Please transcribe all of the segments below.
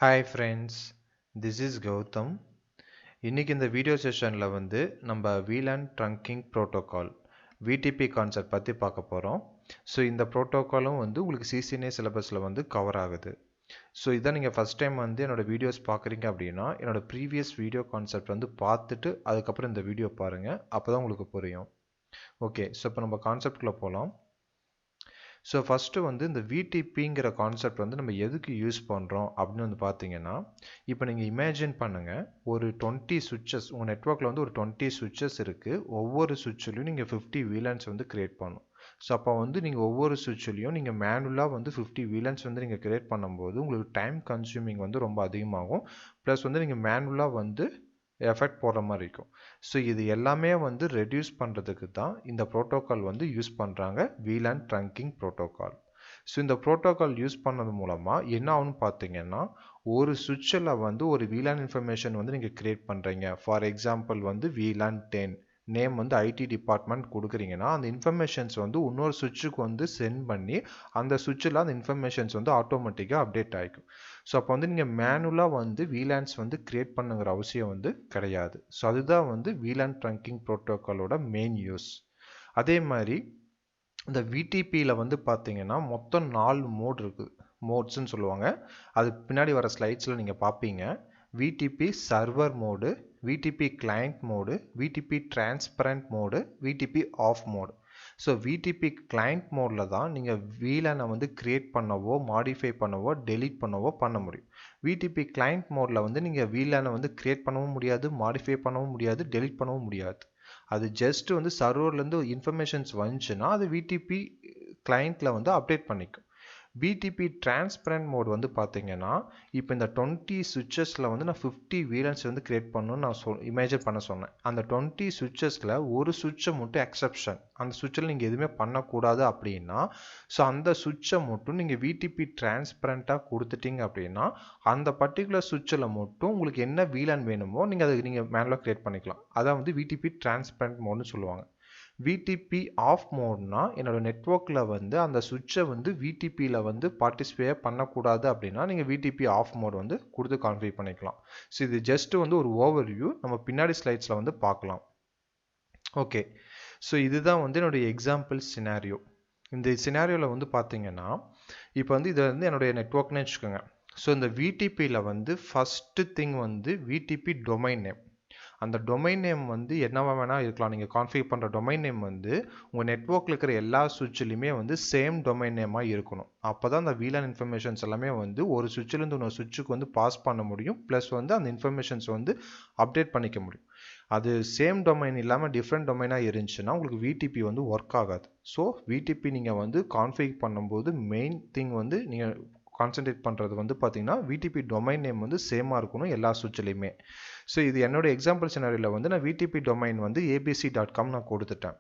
Hi friends, this is Gautam. இன்னைக்கு இந்த video செஷனில் நம்ம VLAN Trunking Protocol VTP concept பற்றி பார்க்க போகிறோம். ஸோ இந்த ப்ரோட்டோக்காலும் உங்களுக்கு CCNA சிலபஸில் கவர் ஆகுது. ஸோ இதான் நீங்கள் ஃபஸ்ட் டைம் என்னோட வீடியோஸ் பார்க்குறீங்க அப்படின்னா என்னோட ப்ரீவியஸ் வீடியோ கான்செப்ட் பார்த்துட்டு அதுக்கப்புறம் இந்த வீடியோ பாருங்கள், அப்போ தான் உங்களுக்கு புரியும். ஓகே, ஸோ இப்போ நம்ம கான்செப்ட்குள்ளே போகலாம். ஸோ ஃபஸ்ட்டு இந்த VTPங்கிற கான்செப்ட் நம்ம எதுக்கு யூஸ் பண்ணுறோம் அப்படின்னு பார்த்தீங்கன்னா, இப்போ நீங்கள் இமேஜின் பண்ணுங்கள், ஒரு 20 சுவிட்சஸ் உங்கள் நெட்ஒர்க்கில் ஒரு 20 சுவிட்சஸ் இருக்குது. ஒவ்வொரு சுவிட்சிலையும் நீங்கள் 50 VLANs கிரியேட் பண்ணணும். ஸோ அப்போ நீங்கள் ஒவ்வொரு சுவிட்சிலையும் நீங்கள் மேனுவலாக 50 VLANs நீங்கள் கிரியேட் பண்ணும்போது உங்களுக்கு டைம் கன்சூமிங் ரொம்ப அதிகமாகும். ப்ளஸ் நீங்கள் மேனுவலாக எஃபெக்ட் போடுற மாதிரி இருக்கும். ஸோ இது எல்லாமே ரெடியூஸ் பண்ணுறதுக்கு தான் இந்த ப்ரோட்டோக்கால் யூஸ் பண்ணுறாங்க, VLAN Trunking Protocol. ஸோ இந்த ப்ரோட்டோக்கால் யூஸ் பண்ணது மூலமாக என்ன ஆகும்னு பார்த்தீங்கன்னா, ஒரு சுவிட்சில் ஒரு VLAN இன்ஃபர்மேஷன் நீங்கள் கிரியேட் பண்ணுறீங்க. For example VLAN 10 name IT department கொடுக்குறீங்கன்னா, அந்த இன்ஃபர்மேஷன்ஸ் இன்னொரு சுவிட்சுக்கு சென்ட் பண்ணி அந்த சுவிட்சில் அந்த இன்ஃபர்மேஷன்ஸ் ஆட்டோமேட்டிக்காக அப்டேட் ஆகிக்கும். ஸோ அப்போ நீங்கள் மேனுவலாக VLANs கிரியேட் பண்ணுங்கிற அவசியம் கிடையாது. ஸோ அதுதான் VLAN Trunking Protocolோட மெயின் யூஸ். அதே மாதிரி இந்த VTPயில் பார்த்தீங்கன்னா மொத்தம் 4 மோட் இருக்குது, மோட்ஸ்ன்னு சொல்லுவாங்க. அது பின்னாடி வர ஸ்லைட்ஸில் நீங்கள் பார்ப்பீங்க. VTP server mode, VTP client mode, VTP transparent mode, VTP off mode. So VTP client மோடில் தான் நீங்கள் VLAN கிரியேட் பண்ணவோ மாடிஃபை பண்ணவோ டெலீட் பண்ணவோ பண்ண முடியும். VTP கிளையண்ட் மோடில் நீங்கள் VLAN கிரியேட் பண்ணவும் முடியாது, மாடிஃபை பண்ணவும் முடியாது, டெலீட் பண்ணவும் முடியாது. அது ஜஸ்ட் சர்வர்லேருந்து இன்ஃபர்மேஷன்ஸ் வந்துச்சுன்னா அது VTP கிளையண்ட்டில் அப்டேட் பண்ணிக்கும். VTP டிரான்ஸ்பரண்ட் மோட் பார்த்தீங்கன்னா, இப்போ இந்த 20 சுவிட்சஸில் நான் 50 VLANs கிரியேட் பண்ணணும்னு நான் இமேஜின் பண்ண சொன்னேன். அந்த 20 சுவிட்சஸில் ஒரு சுவிட்சை மட்டும் எக்ஸப்ஷன், அந்த சுவிட்சில் நீங்கள் எதுவுமே பண்ணக்கூடாது அப்படின்னா, ஸோ அந்த சுவிட்சை மட்டும் நீங்கள் VTP டிரான்ஸ்பரண்ட்டாக கொடுத்துட்டீங்க அப்படின்னா அந்த பர்டிகுலர் சுவிட்சில் மட்டும் உங்களுக்கு என்ன VLAN வேணுமோ நீங்கள் அதை நீங்கள் மேனுவலாக கிரியேட் பண்ணிக்கலாம். அதான் VTP டிரான்ஸ்பரண்ட் மோட்னு சொல்லுவாங்க. VTP ஆஃப் மோட்னா என்னோட நெட்ஒர்க்கில் அந்த சுவிட்சை VTPயில் பார்ட்டிசிபேட் பண்ணக்கூடாது அப்படின்னா நீங்கள் VTP ஆஃப் மோட் கொடுத்து கான்ஃபிகர் பண்ணிக்கலாம். ஸோ இது ஜஸ்ட் ஒரு ஓவர்வியூ, நம்ம பின்னாடி ஸ்லைட்ஸில் பார்க்கலாம். ஓகே, ஸோ இதுதான் என்னுடைய எக்ஸாம்பிள் சினாரியோ. இந்த சினாரியோவில் பார்த்தீங்கன்னா, இப்போ இது என்னுடைய நெட்ஒர்க்னு வச்சுக்கோங்க. ஸோ இந்த VTPயில் first thing VTP domain name. அந்த டொமைன் நேம் என்னவா வேணால் இருக்கலாம். நீங்கள் கான்ஃபிகர் பண்ணுற டொமைன் நேம் உங்கள் நெட்ஒர்க்கில் இருக்கிற எல்லா சுவிட்சிலுமே சேம் டொமைன் நேமாக இருக்கணும். அப்போ தான் அந்த VLAN இன்ஃபர்மேஷன்ஸ் எல்லாமே ஒரு சுவிட்சிலேருந்து இன்னொரு சுவிட்சுக்கு பாஸ் பண்ண முடியும். ப்ளஸ் அந்த இன்ஃபர்மேஷன்ஸ் அப்டேட் பண்ணிக்க முடியும். அது சேம் டொமைன் இல்லாமல் டிஃப்ரெண்ட் டொமைனாக இருந்துச்சுன்னா உங்களுக்கு VTP ஒர்க் ஆகாது. ஸோ VTP நீங்கள் கான்ஃபிகர் பண்ணும்போது மெயின் திங் நீங்கள் கான்சென்ட்ரேட் பண்ணுறது பார்த்தீங்கன்னா VTP டொமைன் நேம் சேமாக இருக்கணும் எல்லா சுவிட்சிலையுமே. ஸோ இது என்னோட எக்ஸாம்பிள் சினாரியில் நான் VTP டொமைன் abc.com நான் கொடுத்துட்டேன்.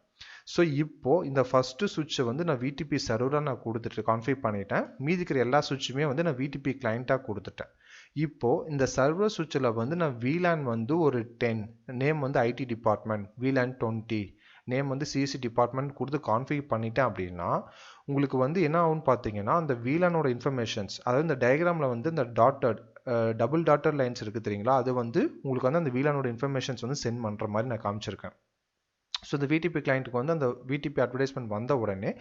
ஸோ இப்போது இந்த ஃபஸ்ட்டு சுவிட்சை நான் VTP சர்வராக நான் கொடுத்துட்டு கான்ஃபிகர் பண்ணிட்டேன். மீதி இருக்கிற எல்லா சுவிட்சுமே நான் VTP கிளைண்ட்டாக கொடுத்துட்டேன். இப்போது இந்த சர்வர் சுவிட்சில் நான் VLAN ஒரு 10 name IT department, VLAN 20 name CC department கொடுத்து கான்ஃபிகர் பண்ணிட்டேன் அப்படின்னா உங்களுக்கு என்ன ஆகும்னு பார்த்தீங்கன்னா, அந்த VLANோட இன்ஃபர்மேஷன்ஸ், அதாவது இந்த டயக்ராமில் இந்த டாட்டட் டபுள் டாட்டர் லைன்ஸ் இருக்குது தெரியுங்களா, அது உங்களுக்கு அந்த VLANோட இன்ஃபர்மேஷன்ஸ் சென்ட் பண்ணுற மாதிரி நான் காமிச்சிருக்கேன். ஸோ இந்த VTP கிளைண்ட்டுக்கு அந்த VTP அட்வர்டைஸ்மெண்ட் வந்த உடனே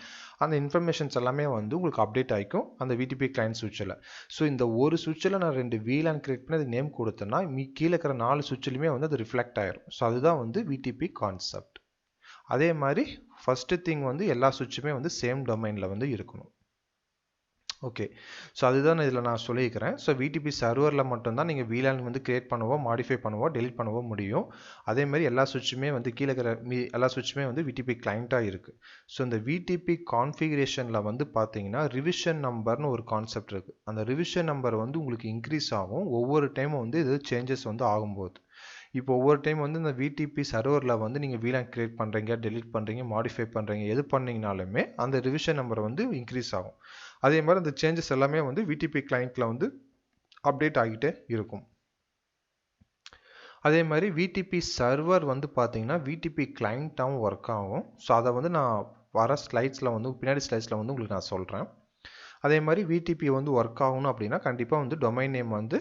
அந்த இன்ஃபர்மேஷன்ஸ் எல்லாமே உங்களுக்கு அப்டேட் ஆகிக்கும் அந்த VTP கிளைண்ட் சுவிட்சில். ஸோ இந்த ஒரு சுவிட்சில் நான் 2 VLAN கிரியேட் பண்ணி அது நேம் கொடுத்தேன்னா கீழே இருக்கிற 4 சுவிட்சிலுமே அது ரிஃப்ளெக்ட் ஆயிரும். ஸோ அதுதான் VTP கான்செப்ட். அதே மாதிரி ஃபஸ்ட்டு திங் எல்லா சுவிட்சுமே சேம் டொமைனில் இருக்கணும். ஓகே, ஸோ அதுதான் இதில் நான் சொல்லியிருக்கிறேன். ஸோ VTP சர்வரில் மட்டும்தான் நீங்கள் VLAN கிரியேட் பண்ணவோ மாடிஃபை பண்ணவோ டெலிட் பண்ணவோ முடியும். அதேமாதிரி எல்லா சுவிட்சுமே கீழே இருக்கிற எல்லா சுவிட்சுமே VTP கிளைண்ட்டாக இருக்குது. ஸோ இந்த VTP கான்ஃபிகரேஷனில் பார்த்தீங்கன்னா ரிவிஷன் நம்பர்னு ஒரு கான்செப்ட் இருக்குது. அந்த ரிவிஷன் நம்பர் உங்களுக்கு இன்க்ரீஸ் ஆகும் ஒவ்வொரு டைமும் இது சேஞ்சஸ் ஆகும்போது. இப்போ ஒவ்வொரு டைம் இந்த VTP சர்வரில் நீங்கள் VLAN கிரியேட் பண்ணுறீங்க, டெலிட் பண்ணுறீங்க, மாடிஃபை பண்ணுறீங்க, எது பண்ணிங்கனாலுமே அந்த ரிவிஷன் நம்பர் இன்க்ரீஸ் ஆகும். அதே மாதிரி அந்த சேஞ்சஸ் எல்லாமே VTP கிளைண்ட்டில் அப்டேட் ஆகிட்டே இருக்கும். அதே மாதிரி VTP சர்வர் பார்த்தீங்கன்னா VTP கிளைண்ட்டாகவும் ஒர்க் ஆகும். ஸோ அதை நான் வர ஸ்லைட்ஸில் பின்னாடி ஸ்லைட்ஸில் உங்களுக்கு நான் சொல்கிறேன். அதே மாதிரி VTP வந்து ஒர்க் ஆகணும் அப்படின்னா கண்டிப்பாக வந்து டொமைன் நேம் வந்து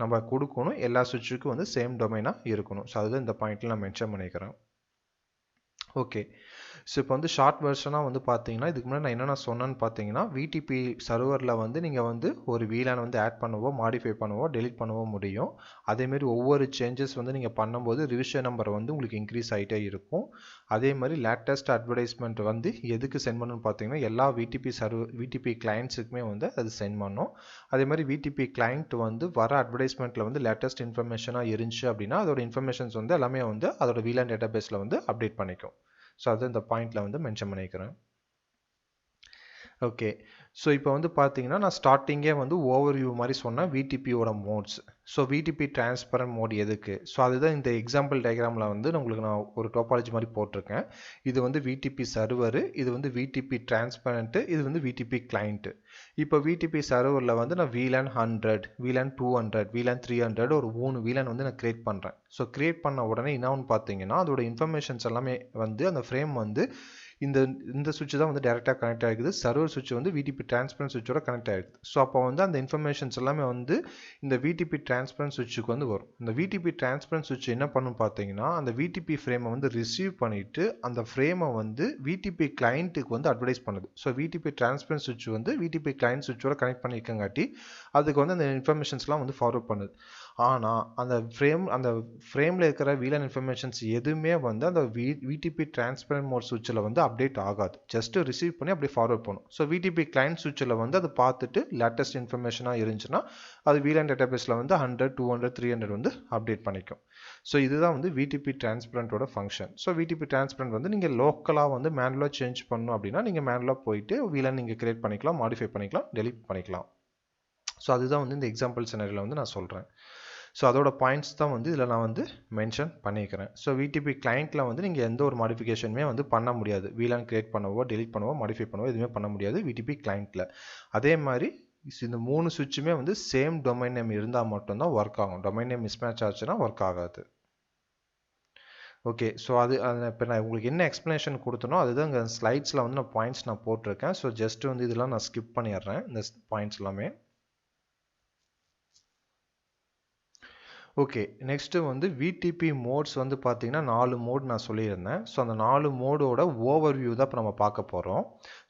நம்ம கொடுக்கணும். எல்லா சுவிட்சுக்கும் வந்து சேம் டொமைனாக இருக்கணும். ஸோ அதுதான் இந்த பாயிண்ட்டில் நான் மென்ஷன் பண்ணிக்கிறேன். ஓகே, ஸோ இப்போ வந்து ஷார்ட் வெர்ஷனாக வந்து பார்த்தீங்கன்னா இதுக்கு முன்னாடி நான் என்னென்ன சொன்னேன்னு பார்த்தீங்கன்னா VTP சர்வரில் வந்து நீங்கள் வந்து ஒரு VLAN வந்து ஆட் பண்ணவோ மாடிஃபை பண்ணவோ டெலிட் பண்ணவோ முடியும். அதேமாரி ஒவ்வொரு சேஞ்சஸ் வந்து நீங்கள் பண்ணும்போது ரிவிஷன் நம்பர் வந்து உங்களுக்கு இன்க்ரீஸ் ஆகிட்டே இருக்கும். அதே மாதிரி லேட்டஸ்ட் அட்வர்டைஸ்மெண்ட் வந்து எதுக்கு சென்ட் பண்ணணும்னு பார்த்தீங்கன்னா எல்லா VTP கிளைண்ட்ஸுக்குமே வந்து அது சென்ட் பண்ணும். அதே மாதிரி VTP கிளைண்ட் வந்து வர அட்வர்டைஸ்மெண்ட்டில் வந்து லேட்டஸ்ட் இன்ஃபர்மேஷனாக இருந்துச்சு அப்படின்னா அதோட இன்ஃபர்மேஷன்ஸ் வந்து எல்லாமே வந்து அதோட VLAN டேட்டாபேஸில் வந்து அப்டேட் பண்ணிக்கும். ஸோ அது இந்த பாயிண்டில் வந்து மென்ஷன் பண்ணிக்கிறேன். ஓகே, ஸோ இப்போ வந்து பார்த்தீங்கன்னா நான் ஸ்டார்டிங்கே வந்து ஓவர்வியூ மாதிரி சொன்னேன் VTPயோட modes. So VTP transparent mode எதுக்கு? ஸோ அதுதான் இந்த எக்ஸாம்பிள் டயக்ராமில் வந்து உங்களுக்கு நான் ஒரு டோபாலஜி மாதிரி போட்டிருக்கேன். இது வந்து VTP சர்வரு, இது வந்து VTP டிரான்ஸ்பரண்ட்டு, இது வந்து VTP கிளைண்ட்டு. இப்போ VTP சர்வரில் வந்து நான் VLAN 100, VLAN 200, VLAN 300 ஒரு 3 VLAN வந்து நான் கிரியேட் பண்ணுறேன். ஸோ கிரியேட் பண்ண உடனே என்னன்னு பார்த்தீங்கன்னா அதோட இன்ஃபர்மேஷன்ஸ் எல்லாமே வந்து அந்த ஃப்ரேம் வந்து இந்த சுவிட்ச் தான் வந்து டைரெக்டாக கனெக்ட் ஆகிக்குது. சர்வர் சுவிட்ச் வந்து VTP டிரான்ஸ்பரண்ட் சுவிட்சோட கனெக்ட் ஆகிடுது. ஸோ அப்போ வந்து அந்த இன்ஃபர்மேஷன்ஸ் எல்லாமே வந்து இந்த VTP டிரான்ஸ்பரண்ட் சுவிட்சுக்கு வந்து வரும். இந்த VTP டிரான்ஸ்பரண்ட் சுவிட்ச் என்ன பண்ணும் பார்த்தீங்கன்னா அந்த VTP ஃப்ரேமை வந்து ரிசீவ் பண்ணிட்டு அந்த ஃப்ரேமை வந்து VTP கிளைண்ட்டுக்கு வந்து அட்வர்டைஸ் பண்ணுது. ஸோ VTP டிரான்ஸ்பரண்ட் சுவிட்ச் வந்து VTP கிளைண்ட் சுவிட்சோட கனெக்ட் பண்ணியிருக்கங்காட்டி அதுக்கு வந்து அந்த இன்ஃபர்மேஷன்ஸ்லாம் வந்து ஃபார்வர்ட் பண்ணுது. ஆனால் அந்த ஃப்ரேமில் இருக்கிற VLAN இன்ஃபர்மேஷன்ஸ் எதுவுமே வந்து அந்த VTP டிரான்ஸ்பரண்ட் மோட் சுவிட்சில் வந்து அப்டேட் ஆகாது. ஜஸ்ட் ரிசீவ் பண்ணி அப்படியே ஃபார்வர்ட் பண்ணும். ஸோ VTP கிளைண்ட் சுவிட்சில் வந்து அதை பார்த்துட்டு லேட்டஸ்ட் இன்ஃபர்மேஷனாக இருந்துச்சுன்னா அது VLAN டேட்டாபேஸில் வந்து 100, 200, 300 வந்து அப்டேட் பண்ணிக்கும். ஸோ இதுதான் வந்து VTP டிரான்ஸ்பரண்டோட ஃபங்க்ஷன். ஸோ VTP டிரான்ஸ்பரண்ட் வந்து நீங்கள் லோக்கலாக வந்து மேனுவலாக சேஞ்ச் பண்ணணும் அப்படின்னா நீங்கள் மேனுவலாக போயிட்டு VLAN நீங்கள் கிரியேட் பண்ணிக்கலாம், மாடிஃபை பண்ணிக்கலாம், டெலிட் பண்ணிக்கலாம். ஸோ அதுதான் வந்து இந்த எக்ஸாம்பிள் சினாரியோவில் வந்து நான் சொல்கிறேன். ஸோ அதோட பாயிண்ட்ஸ் தான் வந்து இதில் நான் வந்து மென்ஷன் பண்ணிக்கிறேன். ஸோ VTP கிளைண்ட்டில் வந்து நீங்கள் எந்த ஒரு மாடிஃபிகேஷனுமே வந்து பண்ண முடியாது. VLAN கிரியேட் பண்ணவோ டெலிட் பண்ணவோ மாடிஃபை பண்ணவோ எதுவுமே பண்ண முடியாது VTP கிளைண்ட்டில். அதே மாதிரி இந்த 3 சுவிட்சுமே வந்து சேம் டொமைன் நேம் இருந்தால் மட்டும்தான் ஒர்க் ஆகும். டொமைன் நேம் மிஸ்மேட்ச் ஆச்சுன்னா ஒர்க் ஆகாது. ஓகே, ஸோ அது இப்போ நான் உங்களுக்கு என்ன எக்ஸ்ப்ளனேஷன் கொடுத்தனோ அதுதான் இங்கே ஸ்லைட்ஸில் வந்து நான் பாயிண்ட்ஸ் நான் போட்டிருக்கேன். ஸோ ஜஸ்ட் வந்து இதெல்லாம் நான் ஸ்கிப் பண்ணிடுறேன் இந்த பாயிண்ட்ஸ் எல்லாமே. ஓகே, நெக்ஸ்ட்டு வந்து VTP மோட்ஸ் வந்து பார்த்தீங்கன்னா 4 மோட் நான் சொல்லியிருந்தேன். ஸோ அந்த 4 மோடோட ஓவர்வியூ தான் இப்போ நம்ம பார்க்க போகிறோம்.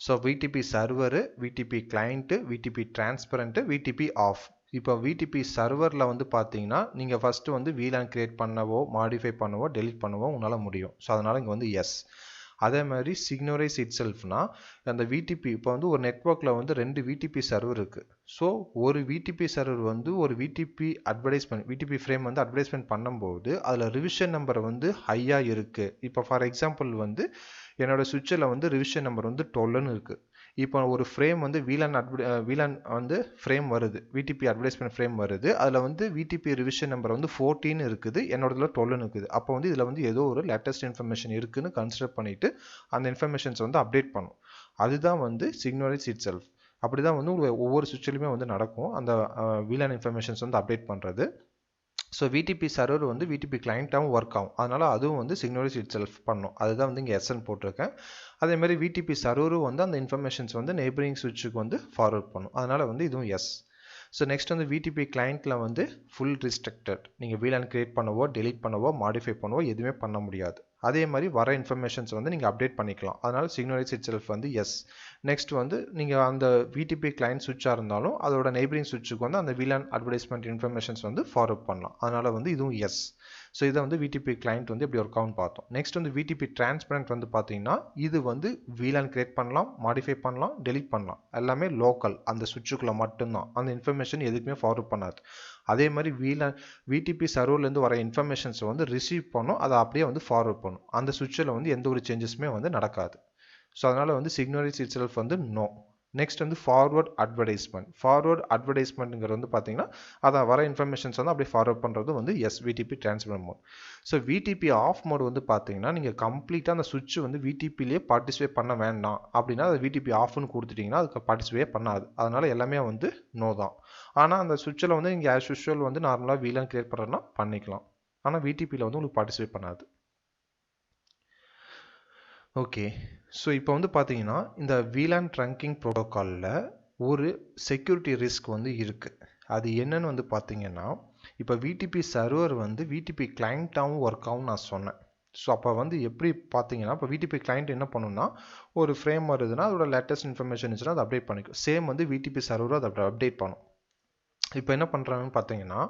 So VTP server, VTP client, VTP transparent, VTP off. இப்போ VTP சர்வரில் வந்து பார்த்தீங்கன்னா நீங்கள் ஃபஸ்ட்டு வந்து VLAN கிரியேட் பண்ணவோ மாடிஃபை பண்ணவோ டெலிட் பண்ணவோ உங்களால் முடியும். ஸோ அதனால் இங்கே வந்து எஸ். அதே மாதிரி சிக்னரைஸ் இட் செல்ஃப்னா அந்த VTP இப்போ வந்து ஒரு நெட்ஒர்க்கில் வந்து 2 VTP சர்வர் இருக்குது. ஸோ ஒரு VTP சர்வர் வந்து ஒரு VTP ஃப்ரேம் வந்து அட்வர்டைஸ்மெண்ட் பண்ணும்போது அதில் ரிவிஷன் நம்பர் வந்து ஹையாக இருக்குது. இப்போ ஃபார் எக்ஸாம்பிள் வந்து என்னோட சுவிட்சில் வந்து ரிவிஷன் நம்பர் வந்து 12ன்னு இருக்குது. இப்போ ஒரு ஃப்ரேம் வந்து VLAN வந்து ஃப்ரேம் வருது, VTP அட்வர்டைஸ்மெண்ட் ஃப்ரேம் வருது. அதில் வந்து VTP ரிவிஷன் நம்பர் வந்து 14 இருக்குது, என்னோடதுல 12 இருக்குது. அப்போ வந்து இதில் வந்து ஏதோ ஒரு லேட்டஸ்ட் இன்ஃபர்மேஷன் இருக்குன்னு கன்சிடர் பண்ணிட்டு அந்த இன்ஃபர்மேஷன்ஸ் வந்து அப்டேட் பண்ணும். அதுதான் வந்து சிக்னரைஸ் இட் செல்ஃப். அப்படி தான் வந்து ஒவ்வொரு சுவிட்சிலுமே வந்து நடக்கும் அந்த VLAN இன்ஃபர்மேஷன்ஸ் வந்து அப்டேட் பண்ணுறது. ஸோ VTP சர்வர் வந்து VTP கிளைண்ட்டாகவும் ஒர்க் ஆகும். அதனால் அதுவும் வந்து சிக்னரைஸ் இட் செல்ஃப் பண்ணும். அதுதான் வந்து இங்கே எஸ்என் போட்டிருக்கேன். அதேமாதிரி VTP சர்வரும் வந்து அந்த இன்ஃபர்மேஷன்ஸ் வந்து நெய்பரிங் சுவிட்சுக்கு வந்து ஃபார்வர்ட் பண்ணும். அதனால் வந்து இதுவும் எஸ். ஸோ நெக்ஸ்ட் வந்து VTP கிளைண்ட்டில் வந்து ஃபுல் ரிஸ்ட்ரிக்டட். நீங்கள் VLAN கிரியேட் பண்ணவோ டெலிட் பண்ணவோ மாடிஃபை பண்ணவோ எதுவுமே பண்ண முடியாது. அதே மாதிரி வர இன்ஃபர்மேஷன்ஸ் வந்து நீங்கள் அப்டேட் பண்ணிக்கலாம். அதனால் சிக்னரைஸ் இட் செல்ஃப் வந்து எஸ். நெக்ஸ்ட் வந்து நீங்கள் அந்த VTP கிளைண்ட் சுவிட்சாக இருந்தாலும் அதோட நெய்பரிங் சுவிட்சுக்கு வந்து அந்த VLAN அட்வர்டைஸ்மெண்ட் இன்ஃபர்மேஷன்ஸ் வந்து ஃபார்வர்ட் பண்ணலாம். அதனால் வந்து இதுவும் எஸ். ஸோ இதை வந்து VTP கிளைண்ட் வந்து எப்படி ஒர்க் ஆகும்னு பார்த்தோம். நெக்ஸ்ட் வந்து VTP டிரான்ஸ்பரண்ட் வந்து பார்த்தீங்கன்னா இது வந்து VLAN கிரியேட் பண்ணலாம், மாடிஃபை பண்ணலாம், டெலிட் பண்ணலாம். எல்லாமே லோக்கல் அந்த சுவிட்சுக்குள்ளே மட்டும்தான். அந்த இன்ஃபர்மேஷன் எதுக்குமே ஃபார்வர்ட் பண்ணாது. அதே மாதிரி VTP சர்வர்லேருந்து வர இன்ஃபர்மேஷன்ஸை வந்து ரிசீவ் பண்ணும், அதை அப்படியே வந்து ஃபார்வர்ட் பண்ணும். அந்த சுவிட்சில் வந்து எந்த ஒரு சேஞ்சஸுமே வந்து நடக்காது. ஸோ அதனால் வந்து சிக்னரைஸ் இட் செல்ஃப் வந்து நோ. நெக்ஸ்ட் வந்து ஃபார்வர்ட் அட்வர்டைஸ்மெண்ட்டுங்கிறது வந்து பார்த்தீங்கன்னா அதை வர இன்ஃபர்மேஷன்ஸ் வந்து அப்படியே ஃபார்வர்ட் பண்ணுறது வந்து is VTP transparent mode. So VTP off mode வந்து பார்த்தீங்கன்னா நீங்கள் கம்ப்ளீட்டாக அந்த சுவிட்ச் வந்து VTPலேயே பார்ட்டிசிபேட் பண்ண வேண்டாம் அப்படின்னா அது VTP ஆஃப்னு கொடுத்துட்டிங்கன்னா அதுக்கு பார்ட்டிசிபேட் பண்ணாது. அதனால் எல்லாமே வந்து நோ தான். ஆனால் அந்த சுவிட்சில் வந்து நீங்கள் ஆஸ் யூஷுவல் வந்து நார்மலாக VLAN கிரியேட் பண்ணுறதுனா பண்ணிக்கலாம். ஆனால் VTPயில் வந்து உங்களுக்கு பார்ட்டிசிபேட் பண்ணாது. ஓகே, ஸோ இப்போ வந்து பார்த்தீங்கன்னா இந்த VLAN Trunking ப்ரோட்டோக்காலில் ஒரு செக்யூரிட்டி ரிஸ்க் வந்து இருக்குது. அது என்னன்னு வந்து பார்த்தீங்கன்னா, இப்போ விடிபி சர்வர் வந்து விடிபி கிளைண்ட்டாகவும் ஒர்க் ஆகும் நான் சொன்னேன். ஸோ அப்போ வந்து எப்படி பார்த்தீங்கன்னா, இப்போ விடிபி கிளைண்ட் என்ன பண்ணுன்னா, ஒரு ஃப்ரேம் வருதுன்னா அதோட லேட்டஸ்ட் இன்ஃபர்மேஷன் இருந்துச்சுன்னா அதை அப்டேட் பண்ணிக்கும். சேம் வந்து விடிபி சர்வரும் அதை அப்டேட் பண்ணும். இப்போ என்ன பண்ணுறாங்கன்னு பார்த்தீங்கன்னா,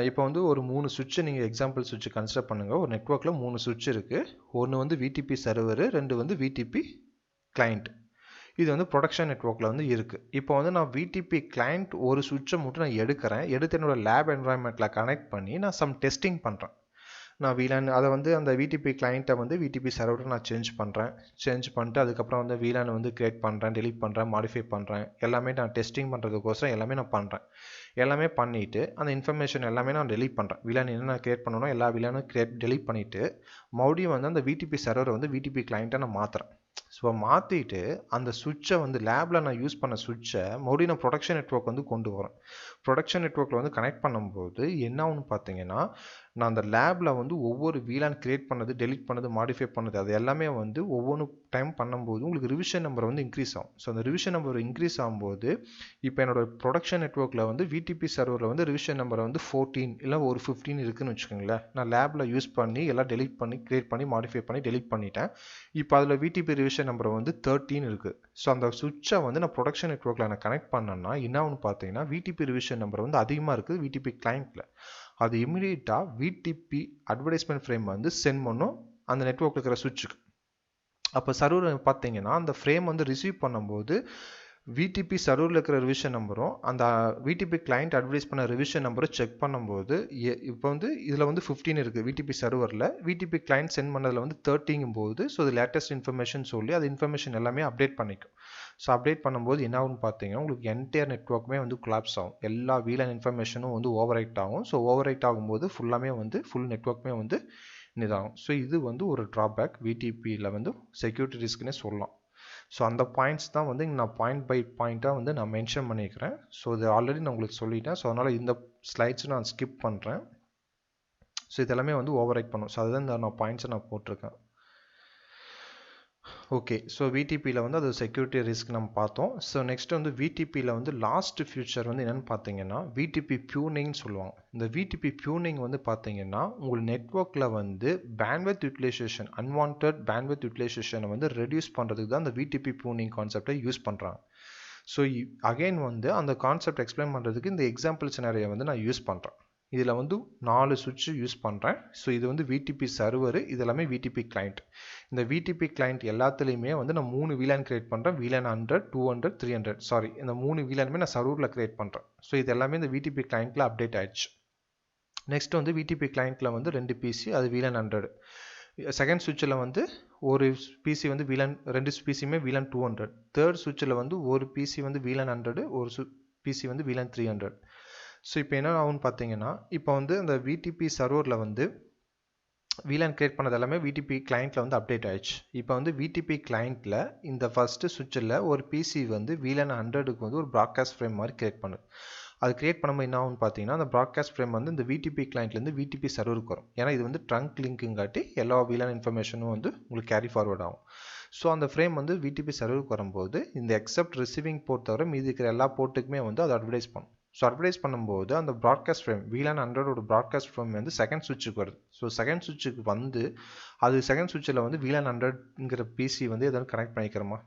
இப்போ வந்து ஒரு 3 சுவிட்சு நீங்கள் எக்ஸாம்பிள் சுவிட்சு கன்சிடர் பண்ணுங்கள். ஒரு நெட்ஒர்க்கில் 3 சுவிட்ச் இருக்குது. ஒன்று வந்து விடிபி சர்வரு, 2 வந்து விடிபி கிளைண்ட். இது வந்து ப்ரொடக்ஷன் நெட்ஒர்க்கில் வந்து இருக்குது. இப்போ வந்து நான் விடிபி கிளைண்ட் ஒரு சுவிட்சை மட்டும் நான் எடுத்து என்னோட லேப் என்வரான்மெண்ட்டில் கனெக்ட் பண்ணி நான் சம் டெஸ்டிங் பண்ணுறேன். நான் VLAN அதை வந்து அந்த விடிபி கிளைண்ட்டை வந்து விடிபி சர்வரை நான் சேஞ்ச் பண்ணிட்டு அதுக்கப்புறம் வந்து VLAN வந்து கிரியேட் பண்ணுறேன், டெலீட் பண்ணுறேன், மாடிஃபை பண்ணுறேன். எல்லாமே நான் டெஸ்டிங் பண்ணுறதுக்கோசரம் எல்லாமே நான் பண்ணுறேன். எல்லாமே பண்ணிவிட்டு அந்த இன்ஃபர்மேஷன் எல்லாமே நான் டெலீட் பண்ணுறேன். VLAN என்ன கிரியேட் பண்ணணும் எல்லா VLAN டெலீட் பண்ணிவிட்டு மறுபடியும் வந்து அந்த விடிபி சர்வரை வந்து விடிபி கிளைண்ட்டை நான் மாற்றுறேன். ஸோ மாற்றிட்டு அந்த சுவிட்சை வந்து லேபில் நான் யூஸ் பண்ண சுவிட்சை மறுபடியும் நான் ப்ரொடக்ஷன் நெட்ஒர்க் வந்து கொண்டு வரேன். ப்ரொடக்ஷன் நெட்ஒர்க்கில் வந்து கனெக்ட் பண்ணும்போது என்ன ஆகுன்னு பார்த்தீங்கன்னா, நான் அந்த லேபில் வந்து ஒவ்வொரு VLAN கிரியேட் பண்ணது, டெலீட் பண்ணது, மாடிஃபை பண்ணது அது எல்லாமே வந்து ஒவ்வொரு டைம் பண்ணும்போது உங்களுக்கு ரிவிஷன் நம்பர் வந்து இன்க்ரீஸ் ஆகும். ஸோ அந்த ரிவிஷன் நம்பர் இன்க்ரீஸ் ஆகும்போது இப்போ என்னோட ப்ரொடக்ஷன் நெட்ஒர்க்கில் வந்து விடிபி சர்வரில் வந்து ரிவிஷன் நம்பர் வந்து 14 இல்லை ஒரு 15 இருக்குன்னு வச்சுக்கோங்களேன். நான் லேபில் யூஸ் பண்ணி எல்லாம் டெலீட் பண்ணி, கிரியேட் பண்ணி, மாடிஃபை பண்ணி, டெலீட் பண்ணிட்டேன். இப்போ அதில் விடிபி ரிவிஷன் நம்பர் வந்து 13 இருக்குது. ஸோ அந்த சுவிட்சை வந்து நான் ப்ரொடக்ஷன் நெட்ஒர்க்கில் நான் கனெக்ட் பண்ணேன்னா என்ன ஆகுன்னு பார்த்தீங்கன்னா, விடிபி ரிவிஷன் நம்பர் வந்து அதிகமாக இருக்குது விடிபி கிளைண்ட்டில். அது இமீடியட்டாக விடிபி அட்வர்டைஸ்மெண்ட் ஃப்ரேம் வந்து சென்ட் பண்ணும் அந்த நெட்ஒர்க்கில் இருக்கிற சுவிட்சுக்கு. அப்போ சர்வர் பார்த்தீங்கன்னா அந்த ஃப்ரேம் வந்து ரிசீவ் பண்ணும்போது விடிபி சர்வரில் இருக்கிற ரிவிஷன் நம்பரும் அந்த விடிபி கிளைண்ட் அட்வர்டைஸ் பண்ண ரிவிஷன் நம்பரும் செக் பண்ணும்போது இப்போ வந்து இதில் வந்து 15 இருக்குது விடிபி சர்வரில், விடிபி கிளைண்ட் சென்ட் பண்ணதில் வந்து 13 போது ஸோ அது லேட்டஸ்ட் இன்ஃபர்மேஷன் சொல்லி அது இன்ஃபர்மேஷன் எல்லாமே அப்டேட் பண்ணிக்கும். ஸோ அப்டேட் பண்ணும்போது என்ன ஆகுன்னு பார்த்தீங்கன்னா, உங்களுக்கு என்டையர் நெட்ஒர்க்குமே வந்து கொலாப்ஸ் ஆகும். எல்லா VLAN இன்ஃபர்மேஷனும் வந்து ஓவர் ரைட் ஆகும். ஸோ ஓவர் ரைட் ஆகும்போது ஃபுல்லாமே வந்து ஃபுல் நெட்ஒர்க்குமே வந்து இதாகும். ஸோ இது வந்து ஒரு ட்ராபேக் விடிபியில் வந்து செக்யூரிட்டி ரிஸ்க்னே சொல்லலாம். ஸோ அந்த பாயிண்ட்ஸ் தான் வந்து நான் பாயிண்ட் பை பாயிண்ட்டாக வந்து நான் மென்ஷன் பண்ணிக்கிறேன். ஸோ இது ஆல்ரெடி நான் உங்களுக்கு சொல்லிட்டேன். ஸோ அதனால் இந்த ஸ்லைட்ஸ் நான் ஸ்கிப் பண்ணுறேன். ஸோ இதெல்லாமே வந்து ஓவர் ரைட் பண்ணும். ஸோ அதுதான் இந்த நான் பாயிண்ட்ஸை நான் போட்டிருக்கேன். ஓகே, ஸோ விடிபியில் வந்து அது செக்யூரிட்டி ரிஸ்க் நம்ம பார்த்தோம். ஸோ நெக்ஸ்ட் வந்து விடிபியில் வந்து லாஸ்ட் ஃபியூச்சர் வந்து என்னென்னு பார்த்தீங்கன்னா விடிபி பியூனிங்னு சொல்லுவாங்க. இந்த விடிபி பியூனிங் வந்து பார்த்தீங்கன்னா உங்கள் நெட்ஒர்க்கில் வந்து பேண்ட்வித் யூட்டிலைசேஷன், அன்வான்ட் பேண்ட்வித் யூட்டிலைசேஷனை வந்து ரெடியூஸ் பண்ணுறதுக்கு தான் அந்த விடிபி பியூனிங் கான்செப்டை யூஸ் பண்ணுறாங்க. ஸோ அகைன் வந்து அந்த கான்செப்ட் எக்ஸ்பிளைன் பண்ணுறதுக்கு இந்த எக்ஸாம்பிள் சினாரியை வந்து நான் யூஸ் பண்ணுறேன். இதில் வந்து 4 சுவிட்சு யூஸ் பண்ணுறேன். ஸோ இது வந்து விடிபி சர்வரு, இது எல்லாமே விடிபி கிளைண்ட். இந்த விடிபி கிளைண்ட் எல்லாத்துலேயுமே வந்து நான் 3 VLAN கிரியேட் பண்ணுறேன். VLAN 100, 200, 300 சாரி இந்த 3 VLANமே நான் சர்வரில் கிரியேட் பண்ணுறேன். ஸோ இது எல்லாமே இந்த விடிபி கிளைண்ட்டில் அப்டேட் ஆயிடுச்சு. நெக்ஸ்ட் வந்து விடிபி கிளைண்ட்டில் வந்து 2 பிசி, அது VLAN 100. செகண்ட் சுவிட்சில் வந்து ஒரு பிசி வந்து VLAN 2 பிசியுமே VLAN 200. தேர்ட் சுவிட்சில் வந்து ஒரு பிசி வந்து VLAN 100, ஒரு பிசி வந்து VLAN 300. ஸோ இப்போ என்ன ஆகும்னு பார்த்தீங்கன்னா, இப்போ வந்து அந்த விடிபி சர்வரில் வந்து VLAN கிரியேட் பண்ணது எல்லாமே விடிபி கிளைண்ட்டில் வந்து அப்டேட் ஆயிடுச்சு. இப்போ வந்து விடிபி கிளைண்ட்டில் இந்த ஃபஸ்ட்டு சுவிட்சில் ஒரு பிசி வந்து VLAN 100க்கு வந்து ஒரு ப்ராட்காஸ்ட் ஃப்ரேம் மாதிரி கிரியேட் பண்ணுது. அது கிரியேட் பண்ணும்போது என்ன ஆகும்னு பார்த்தீங்கன்னா, அந்த ப்ராட்காஸ்ட் ஃப்ரேம் வந்து இந்த விடிபி கிளைண்ட்லேருந்து விடிபி சர்வருக்கு வரும். ஏன்னா இது வந்து ட்ரங்க் லிங்க்குங்காட்டி எல்லா VLAN இன்ஃபர்மேஷனும் வந்து உங்களுக்கு கேரி ஃபார்வர்ட் ஆகும். ஸோ அந்த ஃப்ரேம் வந்து விடிபி சர்வருக்கு வரும்போது இந்த எக்ஸப்ட் ரிசீவிங் போர்ட் தவிர மீதி இருக்கிற எல்லா போர்ட்டுக்குமே வந்து அது அட்வர்டைஸ் பண்ணும். ஸோ அட்வர்டைஸ் பண்ணும்போது அந்த ப்ராட்காஸ்ட் ஃப்ரேம் VLAN 100ஓட ப்ராட்காஸ்ட் ஃப்ரேம் வந்து செகண்ட் சுவிட்சுக்கு வருது. ஸோ செகண்ட் சுவிட்சுக்கு வந்து அது செகண்ட் சுவிட்சில் வந்து VLAN 100ங்கிற பிசி வந்து எதாவது கனெக்ட் பண்ணிக்கிறோமா?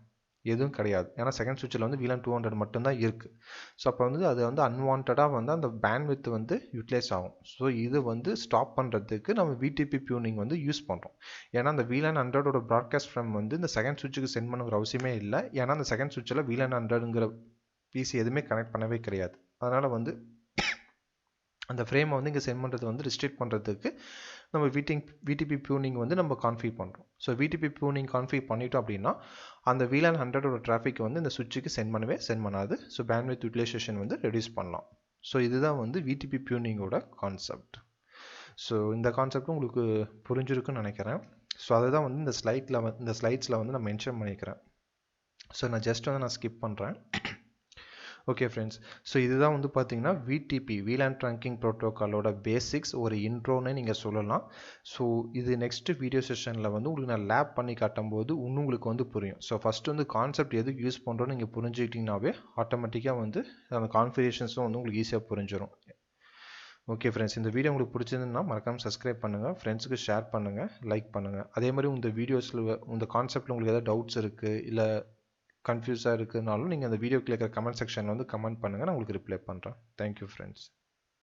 எதுவும் கிடையாது. ஏன்னா செகண்ட் சுவிட்சில் வந்து VLAN 200 மட்டும்தான் இருக்குது. ஸோ அப்போ வந்து அது வந்து அன்வான்டாக வந்து அந்த பேண்ட்வித் வந்து யூட்டிலைஸ் ஆகும். ஸோ இது வந்து ஸ்டாப் பண்ணுறதுக்கு நம்ம விடிபி பியூனிங் வந்து யூஸ் பண்ணுறோம். ஏன்னா அந்த VLAN 100ஓட ப்ராட்காஸ்ட் ஃப்ரேம் வந்து இந்த செகண்ட் சுவிட்சுக்கு சென்ட் பண்ணுங்கிற அவசியமே இல்லை. ஏன்னா அந்த செகண்ட் சுவிட்சில் VLAN 100ங்கிற பிசி எதுவுமே கனெக்ட் பண்ணவே கிடையாது. அதனால் வந்து அந்த ஃப்ரேமை வந்து இங்கே சென்ட் பண்ணுறது வந்து ரிஸ்ட்ரிக்ட் பண்ணுறதுக்கு நம்ம விடிபி பியூனிங் வந்து நம்ம கான்ஃபிக் பண்ணுறோம். ஸோ விடிபி பியூனிங் கான்ஃபிக் பண்ணிட்டோம் அப்படின்னா அந்த VLAN 100ஓட டிராஃபிக் வந்து இந்த சுவிட்சுக்கு சென்ட் பண்ணாது. ஸோ பேண்ட்வித் யூட்டிலைசேஷன் வந்து ரெடியூஸ் பண்ணலாம். ஸோ இதுதான் வந்து விடிபி பியூனிங்கோட கான்செப்ட். ஸோ இந்த கான்செப்ட் உங்களுக்கு புரிஞ்சிருக்குன்னு நினைக்கிறேன். ஸோ அதை தான் வந்து இந்த ஸ்லைட்ஸில் வந்து நான் மென்ஷன் பண்ணிக்கிறேன். ஸோ நான் ஜஸ்ட் வந்து நான் ஸ்கிப் பண்ணுறேன். ஓகே ஃப்ரெண்ட்ஸ், ஸோ இதுதான் வந்து பார்த்தீங்கன்னா VTP VLAN Trunking ப்ரோட்டோக்காலோட பேசிக்ஸ், ஒரு இன்ட்ரோன்னு நீங்கள் சொல்லலாம். ஸோ இது நெக்ஸ்ட் வீடியோ செஷனில் வந்து உங்களுக்கு நான் லேப் பண்ணி காட்டும்போது இன்னும் உங்களுக்கு வந்து புரியும். ஸோ ஃபஸ்ட்டு வந்து கான்செப்ட் எதுக்கு யூஸ் பண்ணுறோன்னு நீங்கள் புரிஞ்சுக்கிட்டீங்கன்னாவே ஆட்டோமேட்டிக்காக வந்து அந்த கான்ஃபிகரேஷன்ஸும் வந்து உங்களுக்கு ஈஸியாக புரிஞ்சிடும். ஓகே ஃப்ரெண்ட்ஸ், இந்த வீடியோ உங்களுக்கு பிடிச்சிருந்துன்னா மறக்காமல் சப்ஸ்கிரைப் பண்ணுங்கள், ஃப்ரெண்ட்ஸுக்கு ஷேர் பண்ணுங்கள், லைக் பண்ணுங்கள். அதே மாதிரி இந்த வீடியோஸில் இந்த கான்செப்ட்டில் உங்களுக்கு ஏதாவது டவுட்ஸ் இருக்குது இல்லை கன்ஃபியூஸாக இருக்குதுனாலும் நீங்கள் அந்த வீடியோக்கு இருக்கிற கமெண்ட் செக்ஷனில் வந்து கமெண்ட் பண்ணுங்கள், நான் உங்களுக்கு ரிப்ளை பண்ணுறேன். Thank you friends.